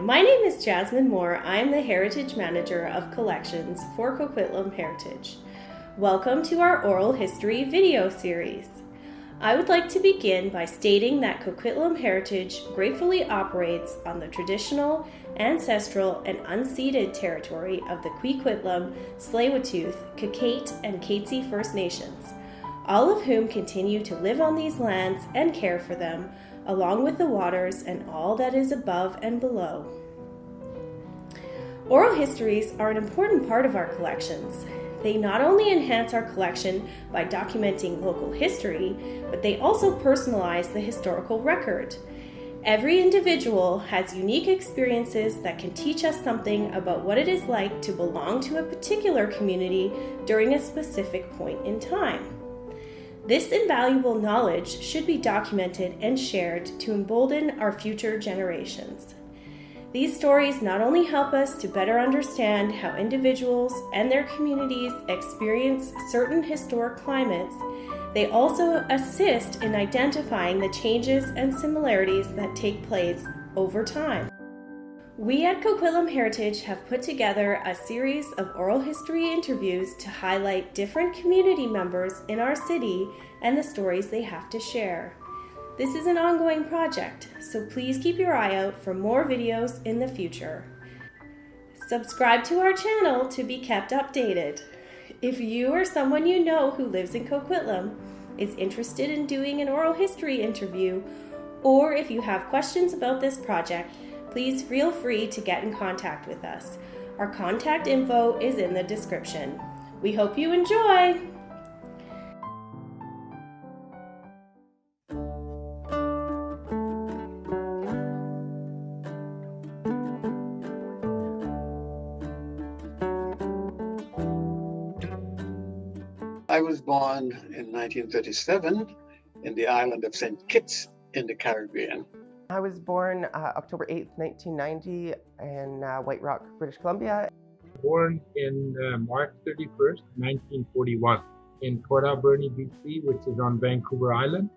My name is Jasmine Moore. I am the Heritage Manager of Collections for Coquitlam Heritage. Welcome to our oral history video series. I would like to begin by stating that Coquitlam Heritage gratefully operates on the traditional, ancestral, and unceded territory of the Coquitlam, Tsleil-Waututh, Kakate, and Katzie First Nations, all of whom continue to live on these lands and care for them, along with the waters and all that is above and below. Oral histories are an important part of our collections. They not only enhance our collection by documenting local history, but they also personalize the historical record. Every individual has unique experiences that can teach us something about what it is like to belong to a particular community during a specific point in time. This invaluable knowledge should be documented and shared to embolden our future generations. These stories not only help us to better understand how individuals and their communities experience certain historic climates, they also assist in identifying the changes and similarities that take place over time. We at Coquitlam Heritage have put together a series of oral history interviews to highlight different community members in our city and the stories they have to share. This is an ongoing project, so please keep your eye out for more videos in the future. Subscribe to our channel to be kept updated. If you or someone you know who lives in Coquitlam is interested in doing an oral history interview, or if you have questions about this project, please feel free to get in contact with us. Our contact info is in the description. We hope you enjoy! I was born in 1937 in the island of St. Kitts in the Caribbean. I was born October 8th, 1990 in White Rock, British Columbia. Born in March 31st, 1941 in Port Alberni, BC, which is on Vancouver Island.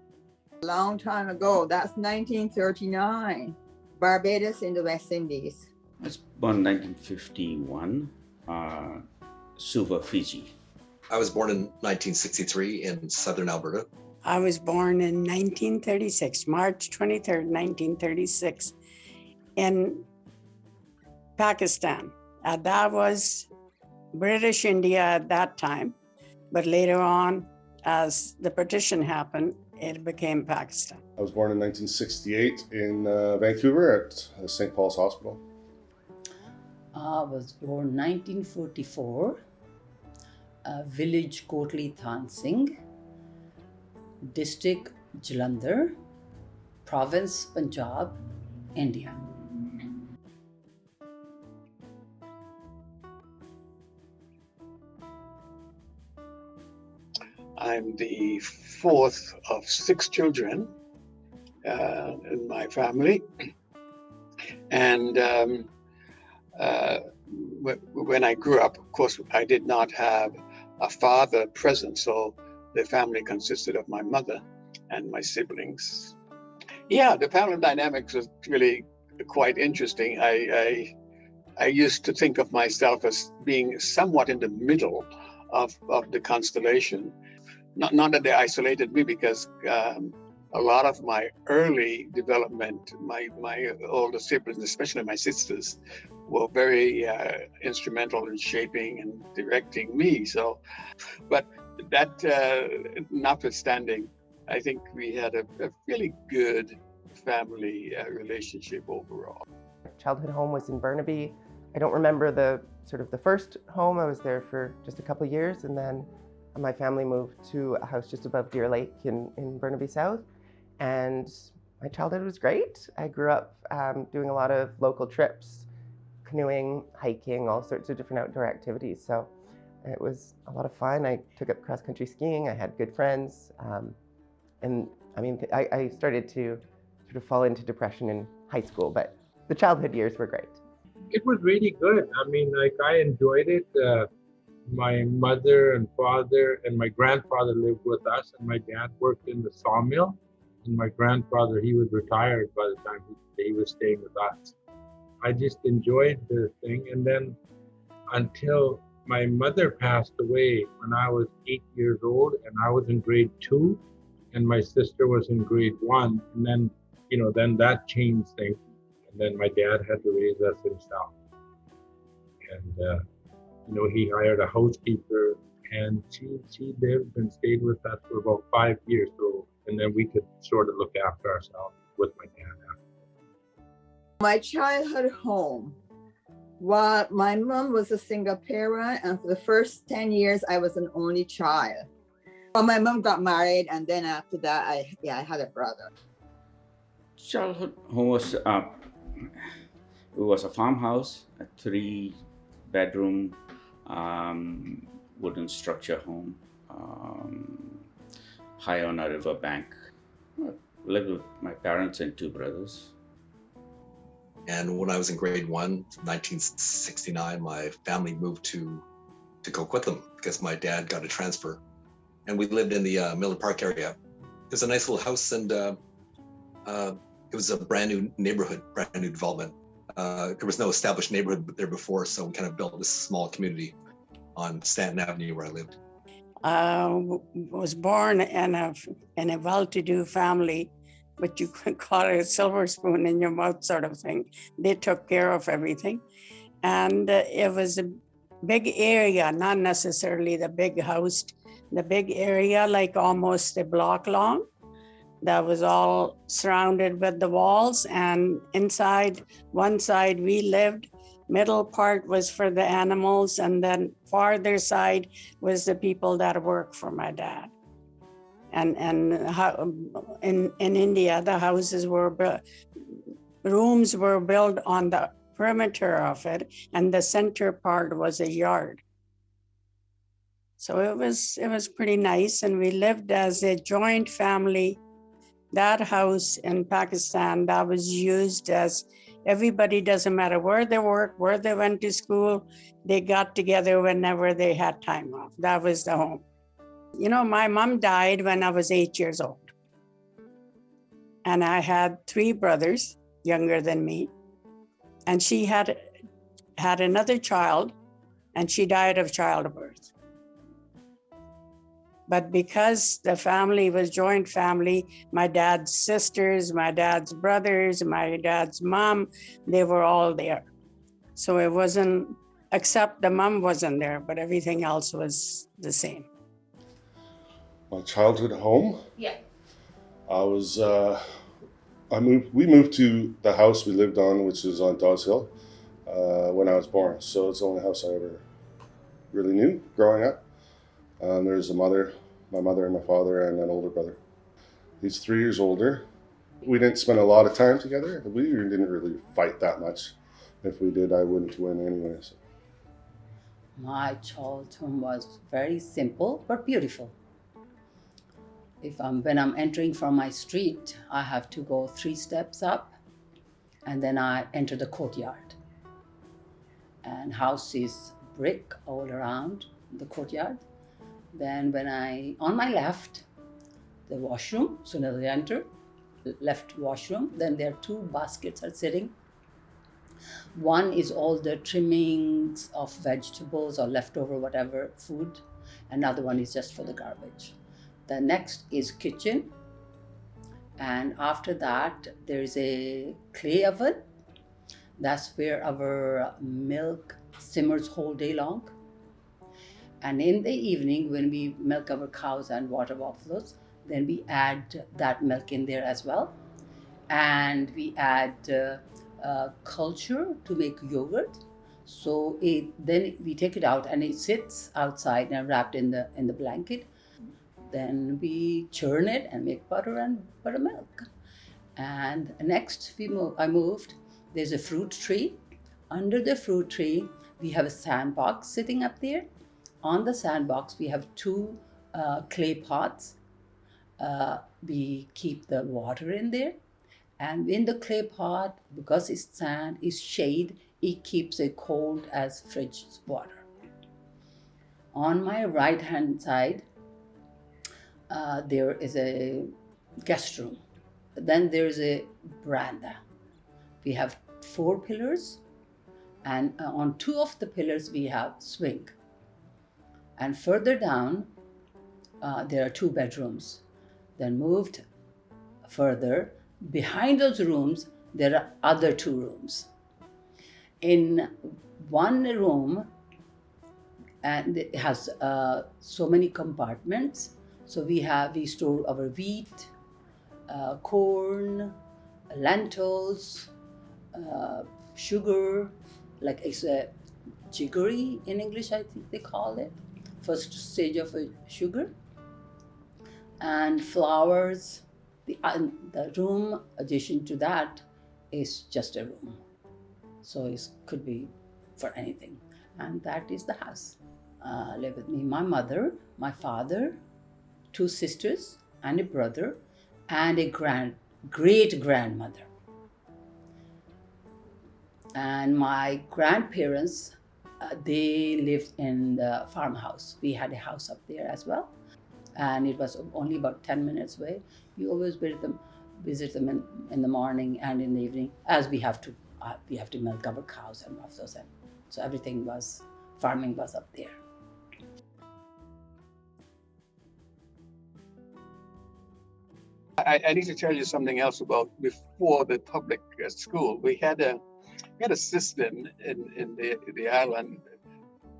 A long time ago, that's 1939, Barbados in the West Indies. I was born in 1951, Suva, Fiji. I was born in 1963 in southern Alberta. I was born in 1936, March 23rd, 1936, in Pakistan. That was British India at that time, but later on, as the partition happened, it became Pakistan. I was born in 1968 in Vancouver at St. Paul's Hospital. I was born 1944, village Kotli Than Singh, district Jalandhar, province Punjab, India. I'm the fourth of 6 children in my family. And when I grew up, of course, I did not have a father present, so the family consisted of my mother and my siblings. Yeah, the family dynamics was really quite interesting. I used to think of myself as being somewhat in the middle of the constellation. Not that they isolated me, because a lot of my early development, my older siblings, especially my sisters, were very instrumental in shaping and directing me. So, but that notwithstanding, I think we had a really good family relationship overall. Childhood home was in Burnaby. I don't remember the first home. I was there for just a couple of years, and then my family moved to a house just above Deer Lake in Burnaby South. And my childhood was great. I grew up doing a lot of local trips, canoeing, hiking, all sorts of different outdoor activities. So it was a lot of fun. I took up cross-country skiing. I had good friends. And I mean, I started to sort of fall into depression in high school, but the childhood years were great. It was really good. I mean, I enjoyed it. My mother and father and my grandfather lived with us, and my dad worked in the sawmill. And my grandfather, he was retired by the time he was staying with us. I just enjoyed the thing. And then until my mother passed away when I was 8 years old, and I was in grade 2, and my sister was in grade 1. And then, then that changed things. And then my dad had to raise us himself. And, he hired a housekeeper, and she lived and stayed with us for about 5 years. So, and then we could sort of look after ourselves with my dad. My childhood home. While my mom was a single parent, and for the first 10 years, I was an only child. Well, my mom got married, and then after that, I had a brother. Childhood home was it was a farmhouse, a 3-bedroom wooden structure home, high on a river bank. I lived with my parents and 2 brothers. And when I was in grade 1, 1969, my family moved to Coquitlam because my dad got a transfer. And we lived in the Miller Park area. It was a nice little house, and it was a brand new neighborhood, brand new development. There was no established neighborhood there before, so we kind of built this small community on Stanton Avenue where I lived. Was born in a well-to-do family, but you could call it a silver spoon in your mouth sort of thing. They took care of everything. And it was a big area, not necessarily the big house, the big area, like almost a block long, that was all surrounded with the walls. And inside, one side we lived, middle part was for the animals, and then farther side was the people that worked for my dad. And how, in India, the houses were built, rooms were built on the perimeter of it, and the center part was a yard. So it was pretty nice, and we lived as a joint family. That house in Pakistan, that was used as everybody, doesn't matter where they worked, where they went to school, they got together whenever they had time off. That was the home. My mom died when I was 8 years old. And I had 3 brothers younger than me. And she had another child, and she died of childbirth. But because the family was joint family, my dad's sisters, my dad's brothers, my dad's mom, they were all there. So it wasn't, except the mom wasn't there, but everything else was the same. My childhood home? Yeah. We moved to the house we lived on, which is on Dawes Hill, when I was born. So it's the only house I ever really knew growing up. There's my mother and my father and an older brother. He's 3 years older. We didn't spend a lot of time together. We didn't really fight that much. If we did, I wouldn't win anyway. So. My childhood was very simple but beautiful. When I'm entering from my street, I have to go 3 steps up, and then I enter the courtyard. And house is brick all around the courtyard. Then on my left, the washroom, so now I enter, left washroom, then there are 2 baskets are sitting. One is all the trimmings of vegetables or leftover whatever food. Another one is just for the garbage. The next is kitchen. And after that, there is a clay oven. That's where our milk simmers whole day long. And in the evening, when we milk our cows and water buffaloes, then we add that milk in there as well. And we add culture to make yogurt. So then we take it out, and it sits outside and wrapped in the blanket. Then we churn it and make butter and buttermilk. And next I moved. There's a fruit tree. Under the fruit tree, we have a sandbox sitting up there. On the sandbox, we have 2 clay pots. We keep the water in there. And in the clay pot, because it's sand, it's shade, it keeps it cold as fridge water. On my right-hand side, there is a guest room. Then there's a veranda. We have 4 pillars, and on 2 of the pillars we have swing. And further down, there are 2 bedrooms. Then moved further, behind those rooms, there are other 2 rooms. In one room, and it has so many compartments. So we store our wheat, corn, lentils, sugar, like it's a jiggery in English, I think they call it, first stage of a sugar, and flowers. The room addition to that is just a room, so it could be for anything. And that is the house. Live with me, my mother, my father, 2 sisters and a brother, and a great grandmother. And my grandparents, they lived in the farmhouse. We had a house up there as well, and it was only about 10 minutes away. We always visit them in the morning and in the evening, as we have to milk our cows and rough those. So farming was up there. I need to tell you something else about before the public school. We had a system in the island,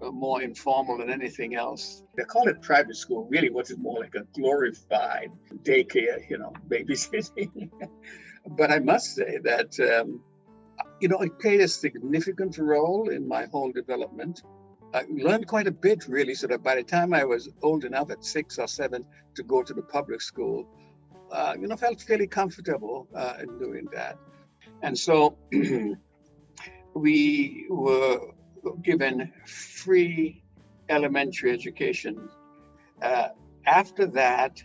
more informal than anything else. They call it private school. Really, what is more like a glorified daycare, babysitting. But I must say that, it played a significant role in my whole development. I learned quite a bit, really, so that by the time I was old enough at 6 or 7 to go to the public school, felt fairly comfortable in doing that. And so we were given free elementary education. After that,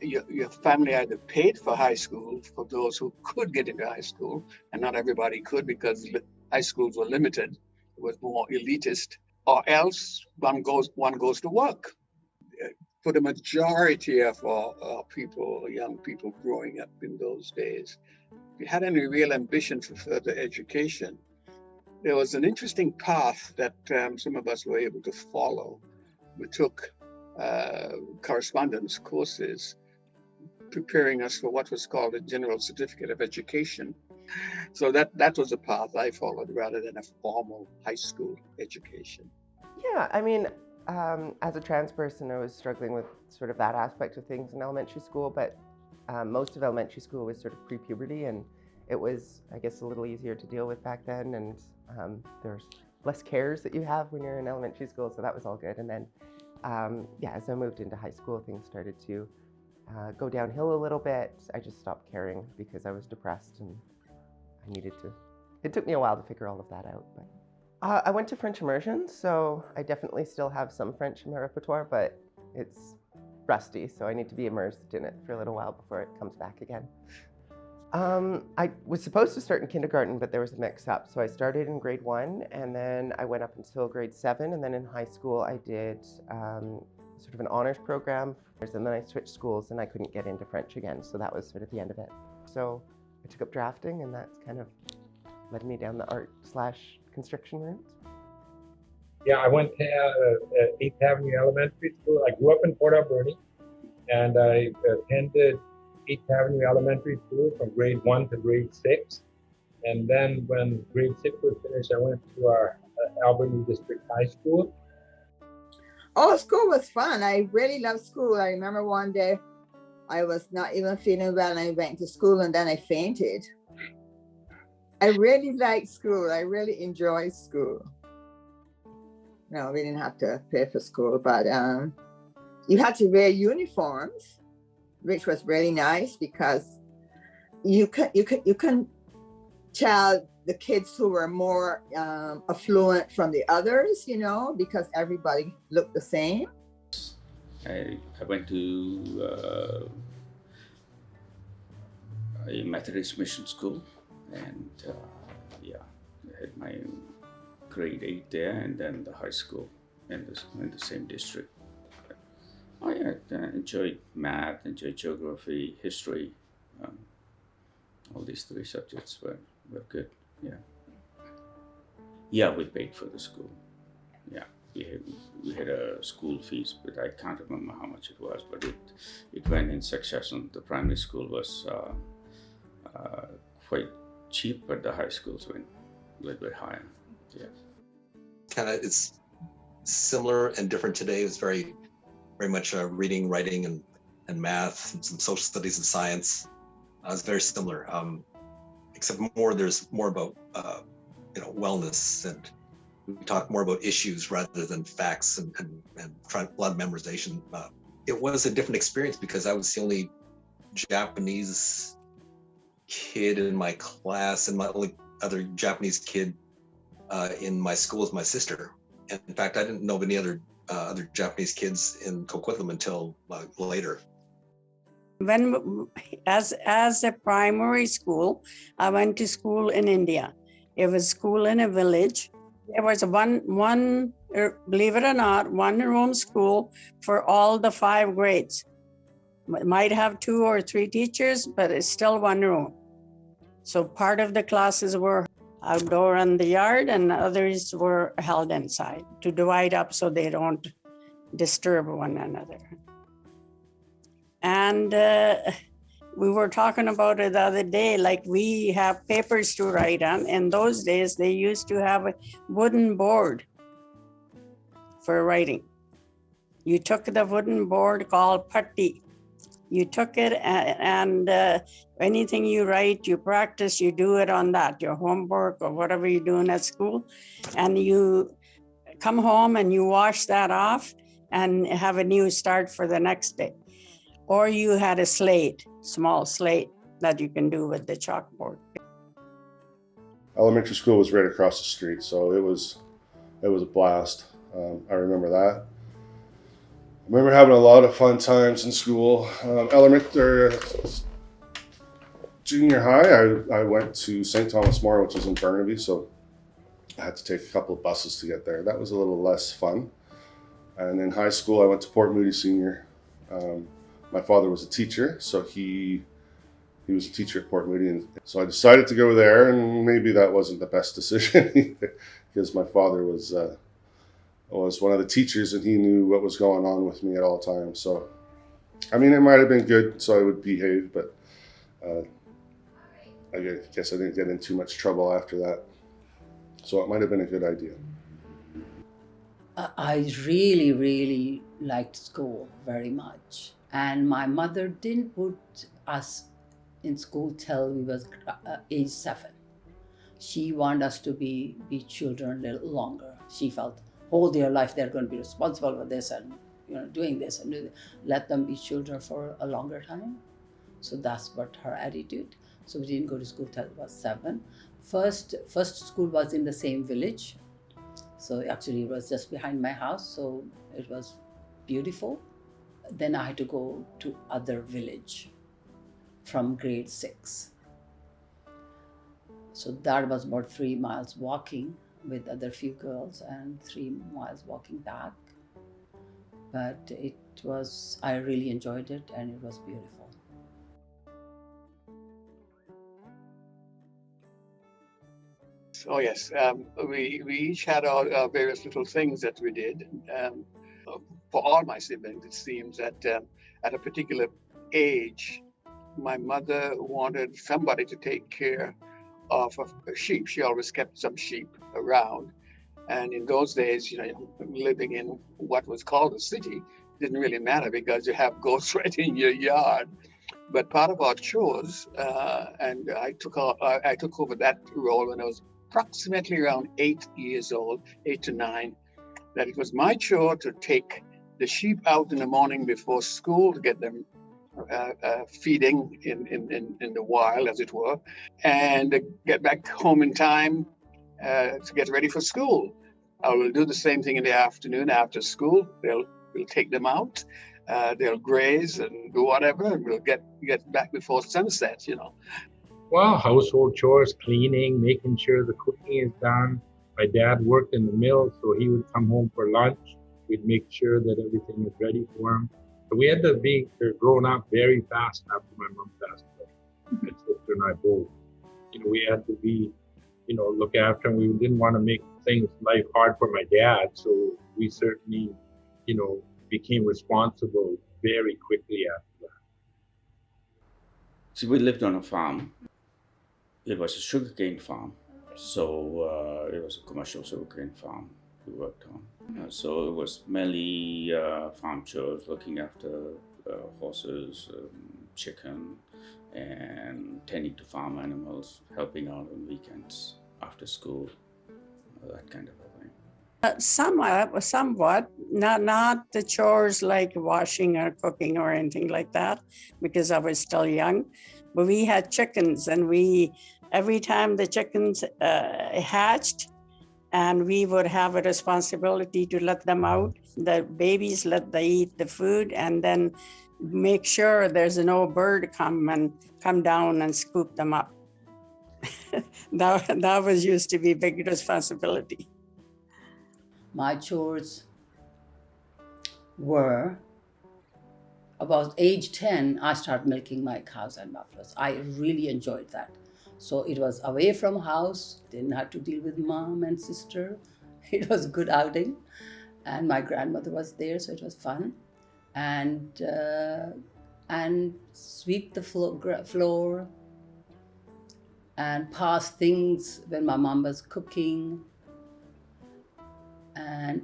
your family either paid for high school for those who could get into high school, and not everybody could because high schools were limited. It was more elitist, or else one goes to work. For the majority of our people, young people growing up in those days, if you had any real ambition for further education, there was an interesting path that some of us were able to follow. We took correspondence courses, preparing us for what was called a General Certificate of Education. So that was a path I followed rather than a formal high school education. Yeah, I mean, as a trans person, I was struggling with sort of that aspect of things in elementary school, but most of elementary school was sort of pre-puberty, and it was, I guess, a little easier to deal with back then, and there's less cares that you have when you're in elementary school, so that was all good. And then, as I moved into high school, things started to go downhill a little bit. I just stopped caring because I was depressed, and I needed to. It took me a while to figure all of that out, but. I went to French immersion, so I definitely still have some French in my repertoire, but it's rusty, so I need to be immersed in it for a little while before it comes back again. I was supposed to start in kindergarten, but there was a mix-up, so I started in grade 1, and then I went up until grade 7, and then in high school I did sort of an honors program, and then I switched schools, and I couldn't get into French again, so that was sort of the end of it. So I took up drafting, and that's kind of led me down the art/construction route. Yeah, I went to 8th Avenue Elementary School. I grew up in Port Alberni, and I attended 8th Avenue Elementary School from grade 1 to grade 6. And then when grade 6 was finished, I went to our Alberni District High School. Oh, school was fun. I really loved school. I remember one day I was not even feeling well, and I went to school, and then I fainted. I really liked school. I really enjoyed school. No, we didn't have to pay for school, but you had to wear uniforms, which was really nice because you can tell the kids who were more affluent from the others, because everybody looked the same. I went to a Methodist mission school. And I had my grade 8 there, and then the high school in the same district. I enjoyed math, enjoyed geography, history. All these 3 subjects were good. Yeah, we paid for the school. Yeah, we had a school fees, but I can't remember how much it was. But it went in succession. The primary school was quite cheap, but the high schools went a little bit higher. Yeah. Kind of, it's similar and different today. It's very much reading, writing, and math, and some social studies and science. It's very similar, except there's more about wellness, and we talk more about issues rather than facts and try a lot of memorization. It was a different experience because I was the only Japanese kid in my class, and my only other Japanese kid in my school is my sister. And in fact, I didn't know of any other Japanese kids in Coquitlam until later. When, as a primary school, I went to school in India. It was school in a village. There was one, believe it or not, one room school for all the 5 grades. It might have 2 or 3 teachers, but it's still one room. So part of the classes were outdoor in the yard and others were held inside to divide up so they don't disturb one another. And we were talking about it the other day, like we have papers to write on. In those days, they used to have a wooden board for writing. You took the wooden board called patti. You took it and anything you write, you practice, you do it on that, your homework or whatever you're doing at school. And you come home and you wash that off and have a new start for the next day. Or you had a slate, small slate that you can do with the chalkboard. Elementary school was right across the street, so it was a blast. I remember that. I remember having a lot of fun times in school. Junior high, I went to St. Thomas More, which is in Burnaby, so I had to take a couple of buses to get there. That was a little less fun. And in high school, I went to Port Moody Senior. My father was a teacher, so he was a teacher at Port Moody, and so I decided to go there. And maybe that wasn't the best decision either, because my father was one of the teachers, and he knew what was going on with me at all times. So, I mean, it might have been good, so I would behave, but I guess I didn't get in too much trouble after that. So it might have been a good idea. I really, really liked school very much. And my mother didn't put us in school till we was age 7. She wanted us to be children a little longer. She felt whole their life they're going to be responsible for this and doing this and let them be children for a longer time. So that's what her attitude. So we didn't go to school till it was 7. First school was in the same village. So actually it was just behind my house. So it was beautiful. Then I had to go to other village from grade 6. So that was about 3 miles walking with other few girls and 3 miles walking back. But I really enjoyed it and it was beautiful. Oh yes, we each had our various little things that we did. For all my siblings, it seems that at a particular age, my mother wanted somebody to take care of a sheep. She always kept some sheep around. And in those days, living in what was called a city didn't really matter because you have goats right in your yard. But part of our chores, and I took over that role when I was approximately around 8 years old, 8 to 9, that it was my chore to take the sheep out in the morning before school to get them feeding in the wild, as it were, and get back home in time to get ready for school. I will do the same thing in the afternoon after school. We'll take them out. They'll graze and do whatever, and we'll get back before sunset. Well, household chores, cleaning, making sure the cooking is done. My dad worked in the mill, so he would come home for lunch. We'd make sure that everything was ready for him. But we had to be grown up very fast after my mom passed away. My sister and I both. We had to be look after him. We didn't want to make life hard for my dad, so we certainly, became responsible very quickly after that. See, we lived on a farm. It was a sugarcane farm, so it was a commercial sugarcane farm we worked on. So it was mainly farm chores, looking after horses, chicken, and tending to farm animals, helping out on weekends, after school, that kind of a thing. Somewhat, not the chores like washing or cooking or anything like that, because I was still young. But we had chickens, and every time the chickens hatched, and we would have a responsibility to let them out. The babies, let them eat the food, and then make sure there's no bird come down and scoop them up. that was used to be a big responsibility. My chores were, about age 10, I started milking my cows and buffaloes. I really enjoyed that. So it was away from house, didn't have to deal with mom and sister. It was a good outing. And my grandmother was there, so it was fun. And sweep the floor and pass things when my mom was cooking. And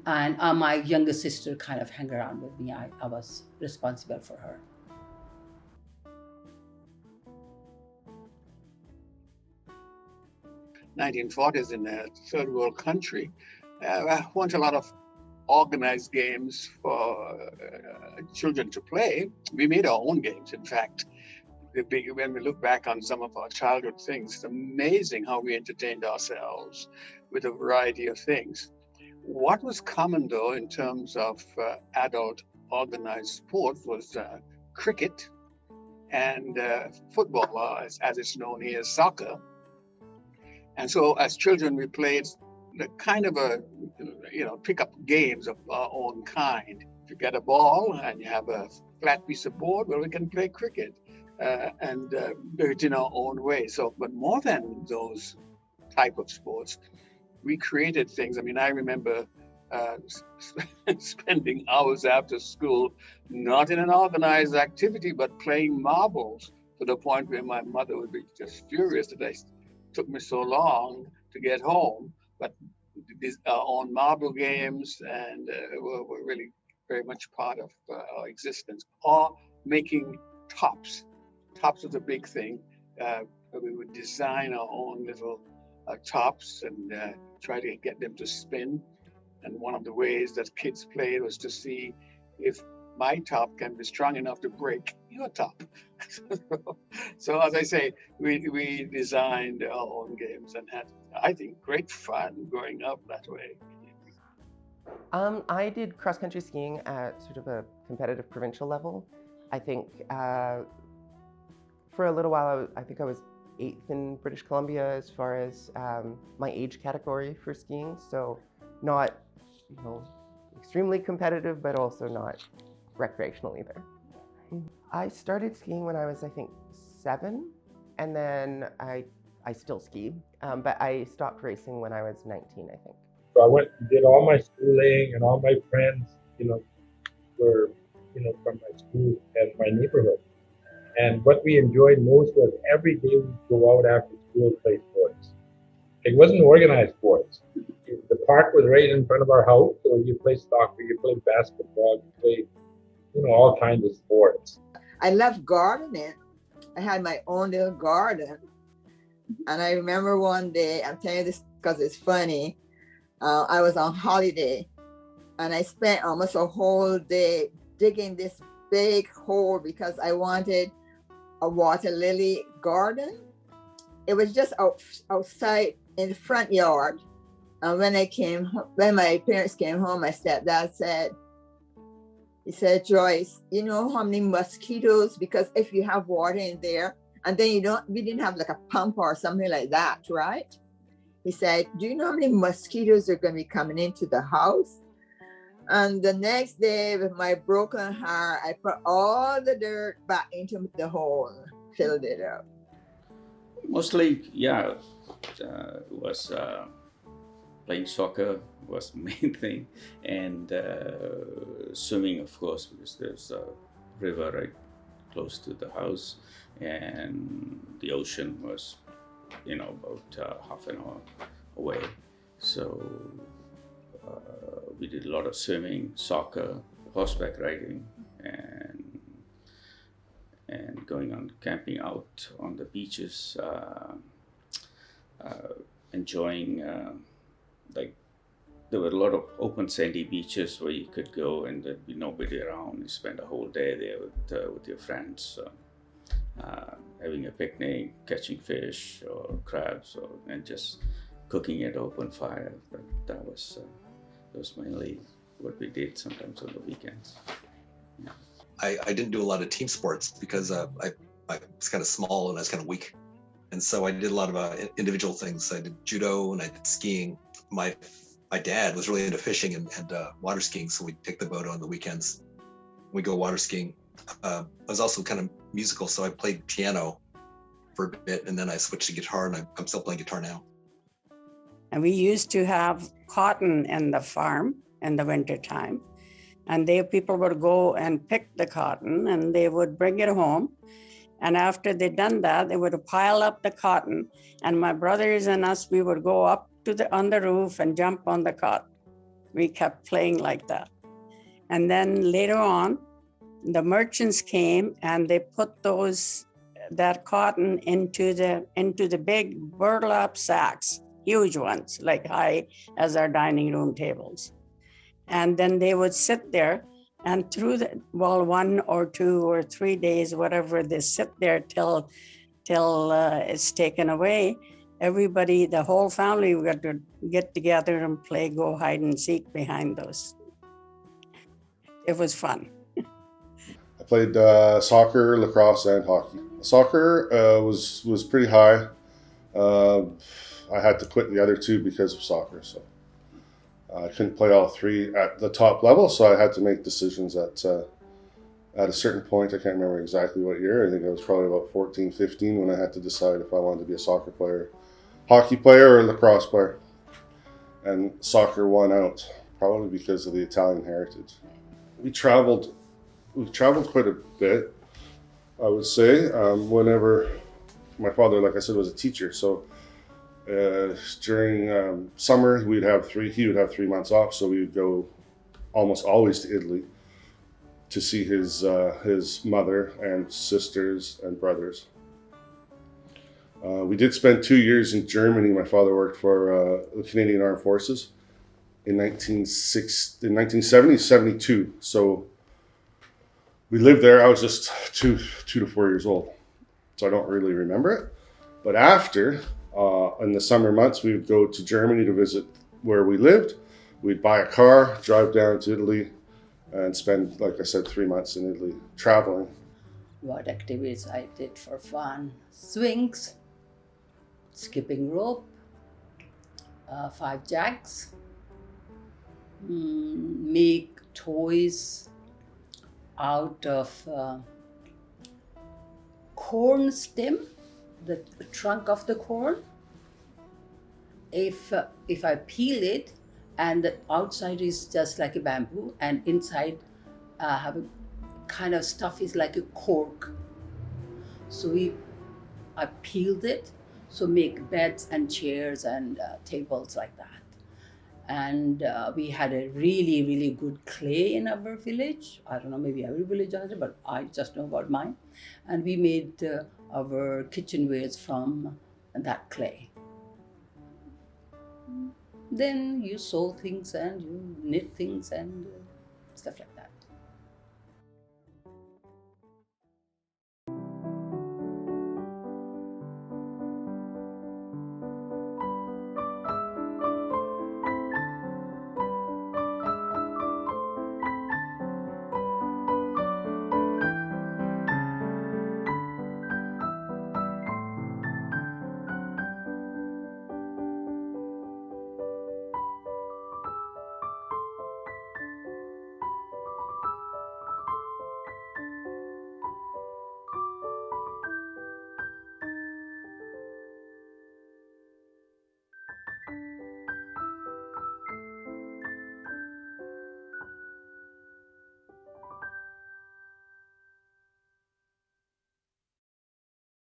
my younger sister kind of hung around with me. I was responsible for her. "1940s in a third world country, there weren't a lot of organized games for children to play. We made our own games, in fact. When we look back on some of our childhood things, it's amazing how we entertained ourselves with a variety of things. What was common, though, in terms of adult organized sport was cricket and football, as it's known here, soccer. And so as children, we played the kind of pick up games of our own kind. If you get a ball and you have a flat piece of board, well, we can play cricket and do it in our own way. So, but more than those type of sports, we created things. I mean, I remember spending hours after school, not in an organized activity, but playing marbles, to the point where my mother would be just furious that it took me so long to get home. But these on marble games and were really very much part of our existence. Or making tops. Tops was a big thing. We would design our own little tops and try to get them to spin. And one of the ways that kids played was to see if my top can be strong enough to break your top. So as I say, we designed our own games and had, I think, great fun growing up that way. I did cross-country skiing at sort of a competitive provincial level. I think for a little while, I think I was 8th in British Columbia as far as my age category for skiing. So not, extremely competitive, but also not recreational either. I started skiing when I was, I think, 7, and then I still ski, but I stopped racing when I was 19, I think. So I went and did all my schooling, and all my friends, were, from my school and my neighborhood. And what we enjoyed most was every day we'd go out after school to play sports. It wasn't organized sports. The park was right in front of our house, so you play soccer, you play basketball, you play, all kinds of sports. I loved gardening. I had my own little garden. And I remember one day, I'm telling you this because it's funny, I was on holiday and I spent almost a whole day digging this big hole because I wanted a water lily garden. It was just outside in the front yard. And when my parents came home, my stepdad said, "Joyce, you know how many mosquitoes, because if you have water in there, and then we didn't have like a pump or something like that, right?" He said, "Do you know how many mosquitoes are going to be coming into the house?" And the next day, with my broken heart, I put all the dirt back into the hole, filled it up. Mostly, yeah, was playing soccer was the main thing, and swimming, of course, because there's a river right close to the house, and the ocean was, about half an hour away. So we did a lot of swimming, soccer, horseback riding, and going on camping out on the beaches, enjoying there were a lot of open sandy beaches where you could go and there'd be nobody around. You spend a whole day there with your friends, having a picnic, catching fish or crabs, and just cooking at open fire. That was mainly what we did sometimes on the weekends. Yeah. I didn't do a lot of team sports because I was kind of small and I was kind of weak. And so I did a lot of individual things. I did judo and I did skiing. My dad was really into fishing and water skiing, so we'd take the boat on the weekends. We'd go water skiing. I was also kind of musical, so I played piano for a bit, and then I switched to guitar, and I'm still playing guitar now. And we used to have cotton in the farm in the wintertime. And people would go and pick the cotton and they would bring it home. And after they'd done that, they would pile up the cotton. And my brothers and us, we would go up on the roof and jump on the cotton. We kept playing like that. And then later on, the merchants came and they put that cotton into the big burlap sacks, huge ones, like high as our dining room tables. And then they would sit there and through 1 or 2 or 3 days, whatever, they sit there till it's taken away. Everybody, the whole family, we got to get together and go hide and seek behind those. It was fun. I played soccer, lacrosse, and hockey. Soccer was pretty high. I had to quit the other 2 because of soccer, so I couldn't play all 3 at the top level, so I had to make decisions at a certain point. I can't remember exactly what year. I think I was probably about 14, 15 when I had to decide if I wanted to be a soccer player, hockey player, or lacrosse player. And soccer won out, probably because of the Italian heritage. We traveled quite a bit, I would say. Whenever my father, like I said, was a teacher, so during summer he would have 3 months off, so we would go almost always to Italy to see his mother and sisters and brothers. We did spend 2 years in Germany. My father worked for the Canadian Armed Forces in 1970, 72. So we lived there. I was just 2 to 4 years old, so I don't really remember it. But after, in the summer months, we would go to Germany to visit where we lived. We'd buy a car, drive down to Italy, and spend, like I said, 3 months in Italy traveling. What activities I did for fun? Swings, skipping rope, 5 jacks, make toys out of corn stem, the trunk of the corn. If I peel it and the outside is just like a bamboo and inside have a kind of stuff is like a cork. So I peeled it, so make beds and chairs and tables like that. And we had a really, really good clay in our village. I don't know, maybe every village has it, but I just know about mine. And we made our kitchenwares from that clay. Then you sew things and you knit things and stuff like that.